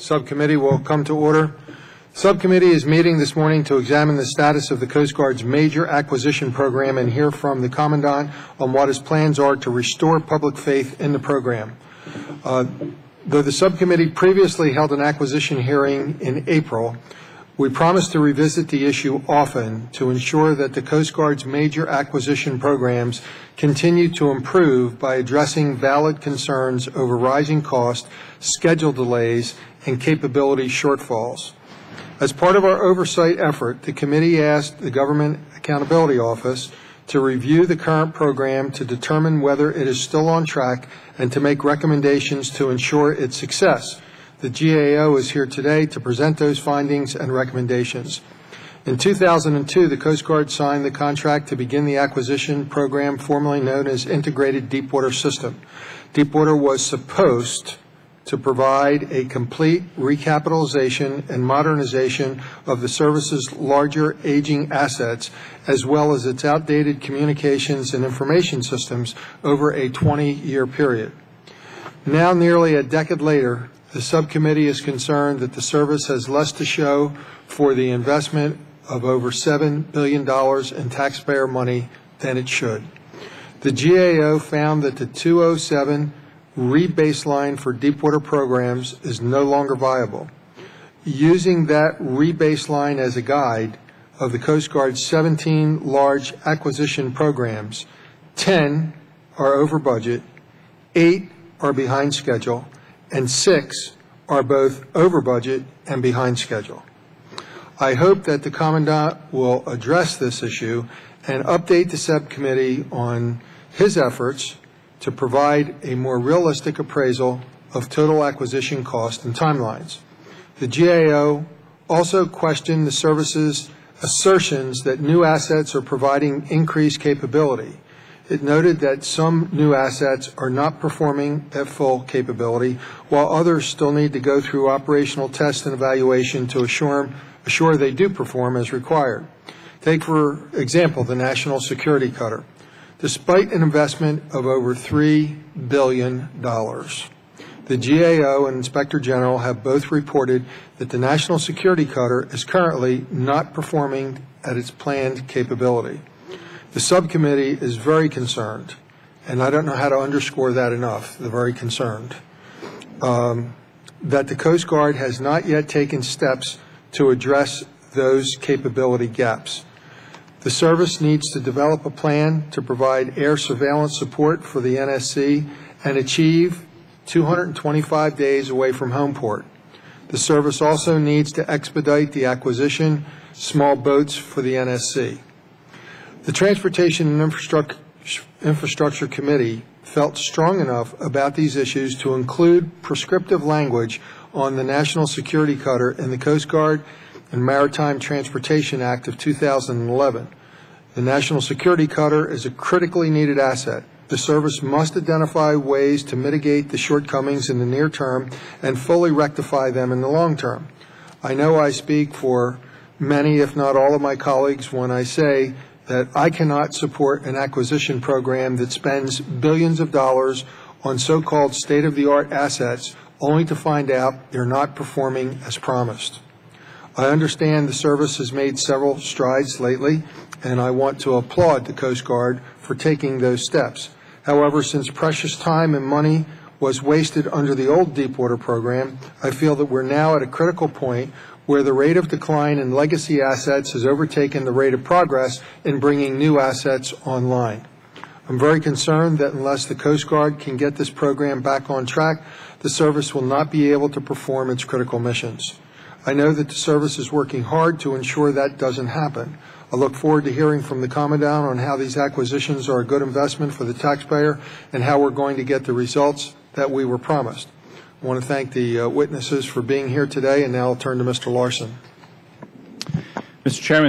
Subcommittee will come to order. Subcommittee is meeting this morning to examine the status of the Coast Guard's major acquisition program and hear from the Commandant on what his plans are to restore public faith in the program. Though the subcommittee previously held an acquisition hearing in April, we promised to revisit the issue often to ensure that the Coast Guard's major acquisition programs continue to improve by addressing valid concerns over rising costs, schedule delays, and capability shortfalls. As part of our oversight effort, the committee asked the Government Accountability Office to review the current program to determine whether it is still on track and to make recommendations to ensure its success. The GAO is here today to present those findings and recommendations. In 2002, the Coast Guard signed the contract to begin the acquisition program formerly known as Integrated Deepwater System. Deepwater was supposed to provide a complete recapitalization and modernization of the service's larger aging assets, as well as its outdated communications and information systems over a 20-year period. Now, nearly a decade later, the subcommittee is concerned that the service has less to show for the investment of over $7 billion in taxpayer money than it should. The GAO found that the 2007 rebaseline for Deepwater programs is no longer viable. Using that rebaseline as a guide of the Coast Guard's 17 large acquisition programs, 10 are over budget, 8 are behind schedule, and 6 are both over budget and behind schedule. I hope that the Commandant will address this issue and update the subcommittee on his efforts to provide a more realistic appraisal of total acquisition cost and timelines. The GAO also questioned the service's assertions that new assets are providing increased capability. It noted that some new assets are not performing at full capability, while others still need to go through operational tests and evaluation to assure they do perform as required. Take, for example, the National Security Cutter. Despite an investment of over $3 billion, the GAO and Inspector General have both reported that the National Security Cutter is currently not performing at its planned capability. The subcommittee is very concerned, and I don't know how to underscore that enough, they're very concerned, that the Coast Guard has not yet taken steps to address those capability gaps. The service needs to develop a plan to provide air surveillance support for the NSC and achieve 225 days away from home port. The service also needs to expedite the acquisition small boats for the NSC. The Transportation and Infrastructure Committee felt strong enough about these issues to include prescriptive language on the National Security Cutter in the Coast Guard and Maritime Transportation Act of 2011. The National Security Cutter is a critically needed asset. The service must identify ways to mitigate the shortcomings in the near term and fully rectify them in the long term. I know I speak for many, if not all of my colleagues, when I say that I cannot support an acquisition program that spends billions of dollars on so-called state-of-the-art assets only to find out they're not performing as promised. I understand the service has made several strides lately, and I want to applaud the Coast Guard for taking those steps. However, since precious time and money was wasted under the old Deepwater program, I feel that we're now at a critical point where the rate of decline in legacy assets has overtaken the rate of progress in bringing new assets online. I'm very concerned that unless the Coast Guard can get this program back on track, the service will not be able to perform its critical missions. I know that the service is working hard to ensure that doesn't happen. I look forward to hearing from the Commandant on how these acquisitions are a good investment for the taxpayer and how we're going to get the results that we were promised. I want to thank the witnesses for being here today, and now I'll turn to Mr. Larson. Mr. Chairman.